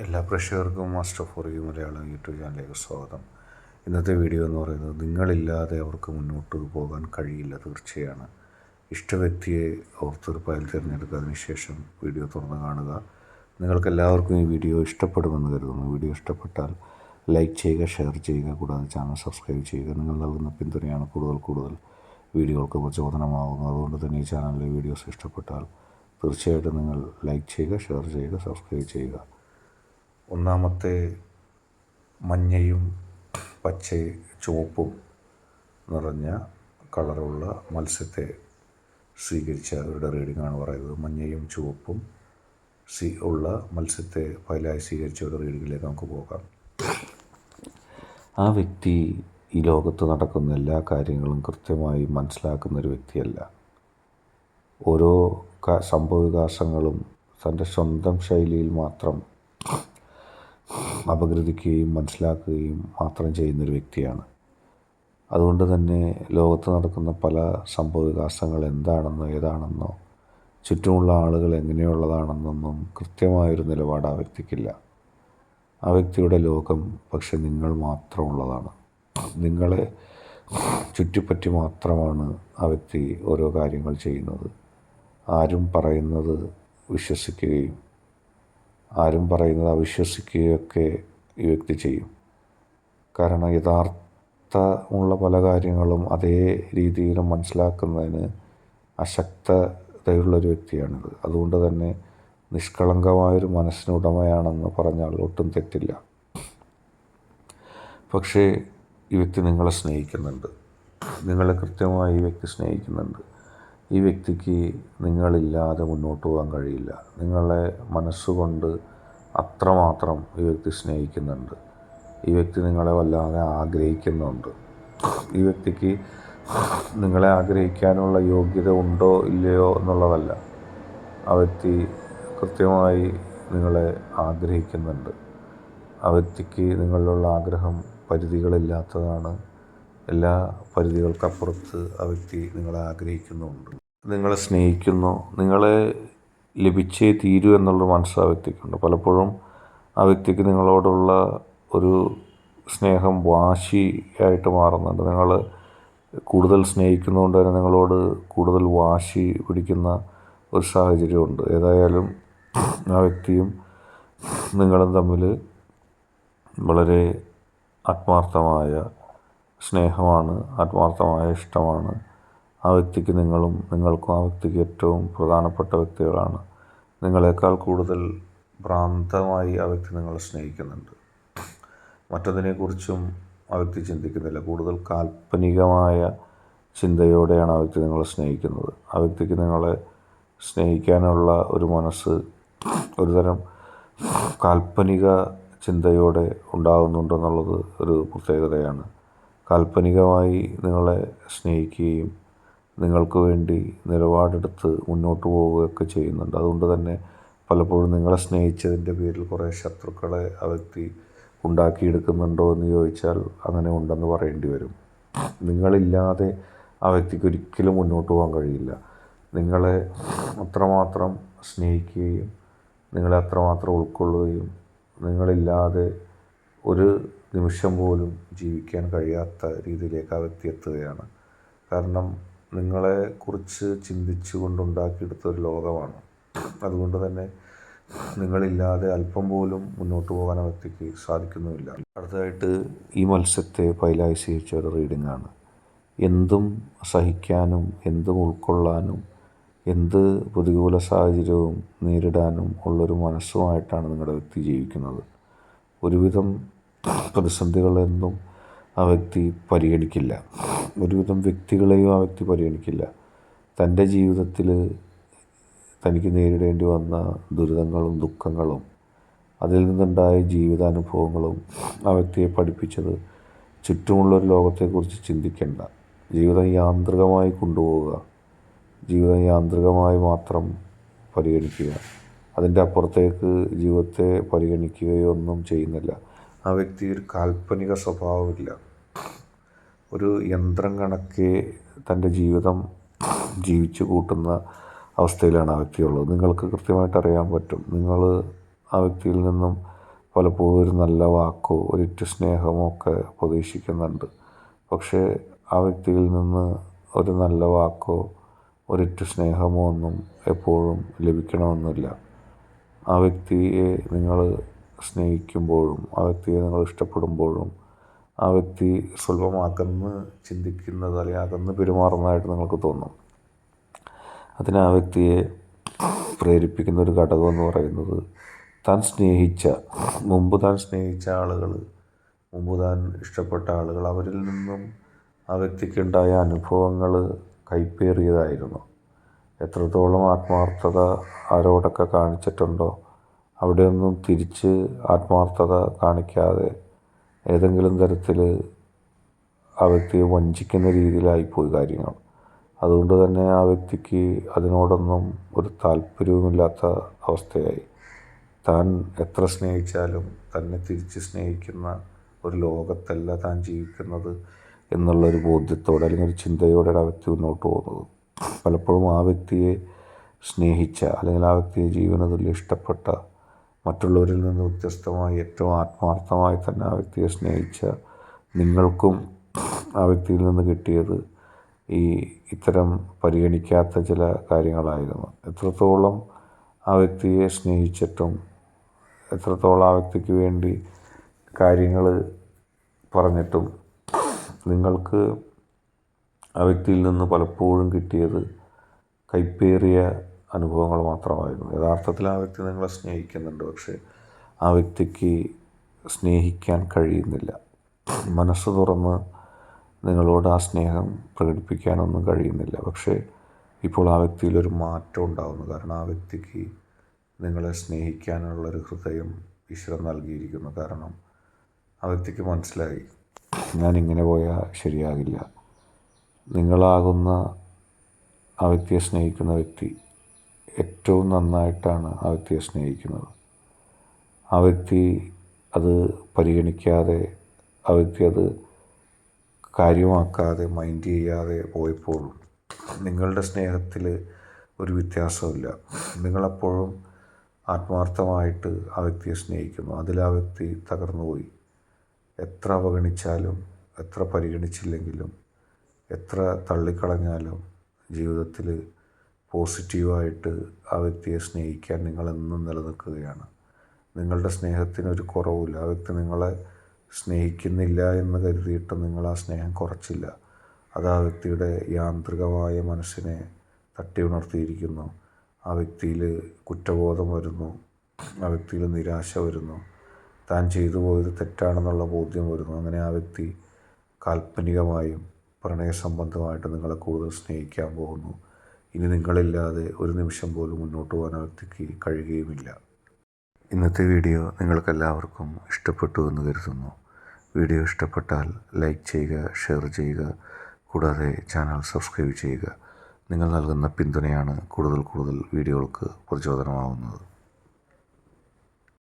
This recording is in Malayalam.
എല്ലാ പ്രേക്ഷകർക്കും master for you Malayalam YouTube ചാനലിലേക്ക് സ്വാഗതം. ഇന്നത്തെ വീഡിയോ എന്ന് പറയുന്നത് നിങ്ങളില്ലാതെ അവർക്ക് മുന്നോട്ട് പോകാൻ കഴിയില്ല തീർച്ചയാണ്. ഇഷ്ട വ്യക്തിയെ ഓർത്തൊരു ഫയൽ തിരഞ്ഞെടുക്കുക. അതിനുശേഷം വീഡിയോ തുറന്ന് കാണുക. നിങ്ങൾക്കെല്ലാവർക്കും ഈ വീഡിയോ ഇഷ്ടപ്പെടുമെന്ന് കരുതുന്നു. വീഡിയോ ഇഷ്ടപ്പെട്ടാൽ ലൈക്ക് ചെയ്യുക, ഷെയർ ചെയ്യുക, കൂടാതെ ചാനൽ സബ്സ്ക്രൈബ് ചെയ്യുക. നിങ്ങൾ നൽകുന്ന പിന്തുണയാണ് കൂടുതൽ വീഡിയോകൾക്ക് പ്രചോദനമാകുന്നത്. അതുകൊണ്ട് തന്നെ ഈ ചാനലിലെ വീഡിയോസ് ഇഷ്ടപ്പെട്ടാൽ തീർച്ചയായിട്ടും നിങ്ങൾ ലൈക്ക് ചെയ്യുക, ഷെയർ ചെയ്യുക, സബ്സ്ക്രൈബ് ചെയ്യുക. ഒന്നാമത്തെ മഞ്ഞയും പച്ചയും ചുവപ്പും നിറഞ്ഞ കളറുള്ള മത്സ്യത്തെ സ്വീകരിച്ച അവരുടെ റീഡിങ്ങാണ് പറയുന്നത്. മഞ്ഞയും ചുവപ്പും ഉള്ള മത്സ്യത്തെ ഫയലായി സ്വീകരിച്ചവരുടെ റീഡിങ്ങിലേക്ക് നമുക്ക് പോകാം. ആ വ്യക്തി ഈ ലോകത്ത് നടക്കുന്ന എല്ലാ കാര്യങ്ങളും കൃത്യമായി മനസ്സിലാക്കുന്നൊരു വ്യക്തിയല്ല. ഓരോ സംഭവവികാസങ്ങളും തൻ്റെ സ്വന്തം ശൈലിയിൽ മാത്രം അപഗ്രഥിക്കുകയും മനസ്സിലാക്കുകയും മാത്രം ചെയ്യുന്നൊരു വ്യക്തിയാണ്. അതുകൊണ്ട് തന്നെ ലോകത്ത് നടക്കുന്ന പല സംഭവവികാസങ്ങൾ എന്താണെന്നോ ഏതാണെന്നോ ചുറ്റുമുള്ള ആളുകൾ എങ്ങനെയുള്ളതാണെന്നൊന്നും കൃത്യമായൊരു നിലപാട് ആ വ്യക്തിക്കില്ല. ആ വ്യക്തിയുടെ ലോകം പക്ഷെ നിങ്ങൾ മാത്രമുള്ളതാണ്. നിങ്ങളെ ചുറ്റിപ്പറ്റി മാത്രമാണ് ആ വ്യക്തി ഓരോ കാര്യങ്ങൾ ചെയ്യുന്നത്. ആരും പറയുന്നത് വിശ്വസിക്കുകയും ആരും പറയുന്നത് അവിശ്വസിക്കുകയൊക്കെ ഈ വ്യക്തി ചെയ്യും. കാരണം യഥാർത്ഥമുള്ള പല കാര്യങ്ങളും അതേ രീതിയിൽ മനസ്സിലാക്കുന്നതിന് അശക്തതയുള്ളൊരു വ്യക്തിയാണിത്. അതുകൊണ്ട് തന്നെ നിഷ്കളങ്കമായൊരു മനസ്സിനുടമയാണെന്ന് പറഞ്ഞാൽ ഒട്ടും തെറ്റില്ല. പക്ഷേ ഈ വ്യക്തി നിങ്ങളെ സ്നേഹിക്കുന്നുണ്ട്. നിങ്ങളെ കൃത്യമായി ഈ വ്യക്തി സ്നേഹിക്കുന്നുണ്ട്. ഈ വ്യക്തിക്ക് നിങ്ങളില്ലാതെ മുന്നോട്ട് പോകാൻ കഴിയില്ല. നിങ്ങളെ മനസ്സുകൊണ്ട് അത്രമാത്രം ഈ വ്യക്തി സ്നേഹിക്കുന്നുണ്ട്. ഈ വ്യക്തി നിങ്ങളെ വല്ലാതെ ആഗ്രഹിക്കുന്നുണ്ട്. ഈ വ്യക്തിക്ക് നിങ്ങളെ ആഗ്രഹിക്കാനുള്ള യോഗ്യത ഉണ്ടോ ഇല്ലയോ എന്നുള്ളതല്ല. ആ വ്യക്തി കൃത്യമായി നിങ്ങളെ ആഗ്രഹിക്കുന്നുണ്ട്. ആ വ്യക്തിക്ക് നിങ്ങളിലുള്ള ആഗ്രഹം പരിധികളില്ലാത്തതാണ്. എല്ലാ പരിധികൾക്കപ്പുറത്ത് ആ വ്യക്തി നിങ്ങളെ ആഗ്രഹിക്കുന്നുണ്ട്, നിങ്ങളെ സ്നേഹിക്കുന്നു. നിങ്ങളെ ലഭിച്ചേ തീരൂ എന്നുള്ള മനസ്സ് ആ വ്യക്തിക്കുണ്ട്. പലപ്പോഴും ആ വ്യക്തിക്ക് നിങ്ങളോടുള്ള ഒരു സ്നേഹം വാശിയായിട്ട് മാറുന്നുണ്ട്. നിങ്ങൾ കൂടുതൽ സ്നേഹിക്കുന്നതുകൊണ്ട് തന്നെ നിങ്ങളോട് കൂടുതൽ വാശി പിടിക്കുന്ന ഒരു സാഹചര്യമുണ്ട്. ഏതായാലും ആ വ്യക്തിയും നിങ്ങളും തമ്മിൽ വളരെ ആത്മാർത്ഥമായ സ്നേഹമാണ്, ആത്മാർത്ഥമായ ഇഷ്ടമാണ്. ആ വ്യക്തിക്ക് നിങ്ങൾക്കും ആ വ്യക്തിക്ക് ഏറ്റവും പ്രധാനപ്പെട്ട വ്യക്തികളാണ്. നിങ്ങളെക്കാൾ കൂടുതൽ ഭ്രാന്തമായി ആ വ്യക്തി നിങ്ങളെ സ്നേഹിക്കുന്നുണ്ട്. മറ്റതിനെക്കുറിച്ചും ആ വ്യക്തി ചിന്തിക്കുന്നില്ല. കൂടുതൽ കാൽപ്പനികമായ ചിന്തയോടെയാണ് ആ വ്യക്തി നിങ്ങളെ സ്നേഹിക്കുന്നത്. ആ വ്യക്തിക്ക് നിങ്ങളെ സ്നേഹിക്കാനുള്ള ഒരു മനസ്സ് ഒരുതരം കാൽപ്പനിക ചിന്തയോടെ ഉണ്ടാകുന്നുണ്ടെന്നുള്ളത് ഒരു പ്രത്യേകതയാണ്. കാൽപ്പനികമായി നിങ്ങളെ സ്നേഹിക്കുകയും നിങ്ങൾക്ക് വേണ്ടി നിലപാടെടുത്ത് മുന്നോട്ട് പോവുകയൊക്കെ ചെയ്യുന്നുണ്ട്. അതുകൊണ്ട് തന്നെ പലപ്പോഴും നിങ്ങളെ സ്നേഹിച്ചതിൻ്റെ പേരിൽ കുറേ ശത്രുക്കളെ ആ വ്യക്തി ഉണ്ടാക്കിയെടുക്കുന്നുണ്ടോ എന്ന് ചോദിച്ചാൽ അങ്ങനെ ഉണ്ടെന്ന് പറയേണ്ടി വരും. നിങ്ങളില്ലാതെ ആ വ്യക്തിക്ക് ഒരിക്കലും മുന്നോട്ട് പോകാൻ കഴിയില്ല. നിങ്ങളെ അത്രമാത്രം സ്നേഹിക്കുകയും നിങ്ങളെ അത്രമാത്രം ഉൾക്കൊള്ളുകയും നിങ്ങളില്ലാതെ ഒരു നിമിഷം പോലും ജീവിക്കാൻ കഴിയാത്ത രീതിയിലേക്ക് ആ വ്യക്തി എത്തുകയാണ്. കാരണം നിങ്ങളെക്കുറിച്ച് ചിന്തിച്ചു കൊണ്ടുണ്ടാക്കിയെടുത്ത ഒരു ലോകമാണ്. അതുകൊണ്ട് തന്നെ നിങ്ങളില്ലാതെ അല്പം പോലും മുന്നോട്ട് പോകാൻ ആ വ്യക്തിക്ക് സാധിക്കുന്നുമില്ല. അടുത്തതായിട്ട് ഈ മത്സ്യത്തെ ഫയലായി സ്വീകരിച്ച ഒരു റീഡിങ്ങാണ്. എന്തും സഹിക്കാനും എന്തും ഉൾക്കൊള്ളാനും എന്ത് പ്രതികൂല സാഹചര്യവും നേരിടാനും ഉള്ളൊരു മനസ്സുമായിട്ടാണ് നിങ്ങളുടെ വ്യക്തി ജീവിക്കുന്നത്. ഒരുവിധം പ്രതിസന്ധികളൊന്നും ആ വ്യക്തി പരിഗണിക്കില്ല. ഒരുവിധം വ്യക്തികളെയും ആ വ്യക്തി പരിഗണിക്കില്ല. തൻ്റെ ജീവിതത്തിൽ തനിക്ക് നേരിടേണ്ടി വന്ന ദുരിതങ്ങളും ദുഃഖങ്ങളും അതിൽ നിന്നുണ്ടായ ജീവിതാനുഭവങ്ങളും ആ വ്യക്തിയെ പഠിപ്പിച്ചത് ചുറ്റുമുള്ളൊരു ലോകത്തെക്കുറിച്ച് ചിന്തിക്കേണ്ട, ജീവിതം യാന്ത്രികമായി കൊണ്ടുപോവുക, ജീവിതം യാന്ത്രികമായി മാത്രം പരിഗണിക്കുക, അതിൻ്റെ അപ്പുറത്തേക്ക് ജീവിതത്തെ പരിഗണിക്കുകയോ ഒന്നും ചെയ്യുന്നില്ല. ആ വ്യക്തി ഒരു കാൽപ്പനിക സ്വഭാവമില്ല. ഒരു യന്ത്രം കണക്കെ തൻ്റെ ജീവിതം ജീവിച്ചു കൂട്ടുന്ന അവസ്ഥയിലാണ് ആ വ്യക്തിയുള്ളത്. നിങ്ങൾക്ക് കൃത്യമായിട്ട് അറിയാൻ പറ്റും. നിങ്ങൾ ആ വ്യക്തിയിൽ നിന്നും പലപ്പോഴും ഒരു നല്ല വാക്കോ ഒരിറ്റു സ്നേഹമോ ഒക്കെ പ്രതീക്ഷിക്കുന്നുണ്ട്. പക്ഷേ ആ വ്യക്തിയിൽ നിന്ന് ഒരു നല്ല വാക്കോ ഒരിറ്റു സ്നേഹമോ ഒന്നും എപ്പോഴും ലഭിക്കണമെന്നില്ല. ആ വ്യക്തിയെ നിങ്ങൾ സ്നേഹിക്കുമ്പോഴും ആ വ്യക്തിയെ നിങ്ങൾ ഇഷ്ടപ്പെടുമ്പോഴും ആ വ്യക്തി സ്വല്പം അകന്ന് ചിന്തിക്കുന്നത് അല്ലെങ്കിൽ അകന്ന് പെരുമാറുന്നതായിട്ട് നിങ്ങൾക്ക് തോന്നും. അതിന് ആ വ്യക്തിയെ പ്രേരിപ്പിക്കുന്ന ഒരു ഘടകം എന്ന് പറയുന്നത് മുമ്പ് താൻ സ്നേഹിച്ച ആളുകൾ, മുമ്പ് താൻ ഇഷ്ടപ്പെട്ട ആളുകൾ, അവരിൽ നിന്നും ആ വ്യക്തിക്കുണ്ടായ അനുഭവങ്ങൾ കൈപ്പേറിയതായിരുന്നു. എത്രത്തോളം ആത്മാർത്ഥത ആരോടൊക്കെ കാണിച്ചിട്ടുണ്ടോ അവിടെയൊന്നും തിരിച്ച് ആത്മാർത്ഥത കാണിക്കാതെ ഏതെങ്കിലും തരത്തിൽ ആ വ്യക്തിയെ വഞ്ചിക്കുന്ന രീതിയിലായിപ്പോയി കാര്യങ്ങൾ. അതുകൊണ്ട് തന്നെ ആ വ്യക്തിക്ക് അതിനോടൊന്നും ഒരു താല്പര്യവുമില്ലാത്ത അവസ്ഥയായി. താൻ എത്ര സ്നേഹിച്ചാലും തന്നെ തിരിച്ച് സ്നേഹിക്കുന്ന ഒരു ലോകത്തല്ല താൻ ജീവിക്കുന്നത് എന്നുള്ളൊരു ബോധ്യത്തോടെ അല്ലെങ്കിൽ ഒരു ചിന്തയോടെ ആ വ്യക്തി മുന്നോട്ട് പോകുന്നത്. പലപ്പോഴും ആ വ്യക്തിയെ സ്നേഹിച്ച അല്ലെങ്കിൽ ആ വ്യക്തിയെ ജീവനതുല്യം ഇഷ്ടപ്പെട്ട, മറ്റുള്ളവരിൽ നിന്ന് വ്യത്യസ്തമായി ഏറ്റവും ആത്മാർത്ഥമായി തന്നെ ആ വ്യക്തിയെ സ്നേഹിച്ച നിങ്ങൾക്കും ആ വ്യക്തിയിൽ നിന്ന് കിട്ടിയത് ഇത്തരം പരിഗണിക്കാത്ത ചില കാര്യങ്ങളായിരുന്നു. എത്രത്തോളം ആ വ്യക്തിയെ സ്നേഹിച്ചിട്ടും എത്രത്തോളം ആ വ്യക്തിക്ക് വേണ്ടി കാര്യങ്ങൾ പറഞ്ഞിട്ടും നിങ്ങൾക്ക് ആ വ്യക്തിയിൽ നിന്ന് പലപ്പോഴും കിട്ടിയത് കൈപ്പേറിയ അനുഭവങ്ങൾ മാത്രമായിരുന്നു. യഥാർത്ഥത്തിൽ ആ വ്യക്തി നിങ്ങളെ സ്നേഹിക്കുന്നുണ്ട്, പക്ഷേ ആ വ്യക്തിക്ക് സ്നേഹിക്കാൻ കഴിയുന്നില്ല. മനസ്സ് തുറന്ന് നിങ്ങളോട് ആ സ്നേഹം പ്രകടിപ്പിക്കാനൊന്നും കഴിയുന്നില്ല. പക്ഷേ ഇപ്പോൾ ആ വ്യക്തിയിലൊരു മാറ്റം ഉണ്ടാകുന്നു. കാരണം ആ വ്യക്തിക്ക് നിങ്ങളെ സ്നേഹിക്കാനുള്ളൊരു ഹൃദയം ഈശ്വരൻ നൽകിയിരിക്കുന്നു. കാരണം ആ വ്യക്തിക്ക് മനസ്സിലായി, ഞാനിങ്ങനെ പോയാൽ ശരിയാകില്ല. നിങ്ങളാകുന്ന ആ വ്യക്തിയെ സ്നേഹിക്കുന്ന വ്യക്തി ഏറ്റവും നന്നായിട്ടാണ് ആ വ്യക്തിയെ സ്നേഹിക്കുന്നത്. ആ വ്യക്തി അത് പരിഗണിക്കാതെ, ആ വ്യക്തി അത് കാര്യമാക്കാതെ, മൈൻഡ് ചെയ്യാതെ പോയപ്പോഴും നിങ്ങളുടെ സ്നേഹത്തിൽ ഒരു വ്യത്യാസമില്ല. നിങ്ങളെപ്പോഴും ആത്മാർത്ഥമായിട്ട് ആ വ്യക്തിയെ സ്നേഹിക്കുന്നു. അതിൽ ആ വ്യക്തി തകർന്നുപോയി. എത്ര അവഗണിച്ചാലും, എത്ര പരിഗണിച്ചില്ലെങ്കിലും, എത്ര തള്ളിക്കളഞ്ഞാലും ജീവിതത്തിൽ പോസിറ്റീവായിട്ട് ആ വ്യക്തിയെ സ്നേഹിക്കാൻ നിങ്ങളെന്നും നിലനിൽക്കുകയാണ്. നിങ്ങളുടെ സ്നേഹത്തിനൊരു കുറവുമില്ല. ആ വ്യക്തി നിങ്ങളെ സ്നേഹിക്കുന്നില്ല എന്ന് കരുതിയിട്ട് നിങ്ങൾ ആ സ്നേഹം കുറച്ചില്ല. അത് ആ വ്യക്തിയുടെ യാന്ത്രികമായ മനസ്സിനെ തട്ടി ഉണർത്തിയിരിക്കുന്നു. ആ വ്യക്തിയിൽ കുറ്റബോധം വരുന്നു, ആ വ്യക്തിയിൽ നിരാശ വരുന്നു, താൻ ചെയ്തു പോയത് തെറ്റാണെന്നുള്ള ബോധ്യം വരുന്നു. അങ്ങനെ ആ വ്യക്തി കാൽപ്പനികമായും പ്രണയസംബന്ധമായിട്ട് നിങ്ങളെ കൂടുതൽ സ്നേഹിക്കാൻ പോകുന്നു. ഇനി നിങ്ങളില്ലാതെ ഒരു നിമിഷം പോലും മുന്നോട്ട് പോകാൻ ആ വ്യക്തിക്ക് കഴിയുകയുമില്ല. ഇന്നത്തെ വീഡിയോ നിങ്ങൾക്കെല്ലാവർക്കും ഇഷ്ടപ്പെട്ടു എന്ന് കരുതുന്നു. വീഡിയോ ഇഷ്ടപ്പെട്ടാൽ ലൈക്ക് ചെയ്യുക, ഷെയർ ചെയ്യുക, കൂടാതെ ചാനൽ സബ്സ്ക്രൈബ് ചെയ്യുക. നിങ്ങൾ നൽകുന്ന പിന്തുണയാണ് കൂടുതൽ വീഡിയോകൾക്ക് പ്രചോദനമാവുന്നത്.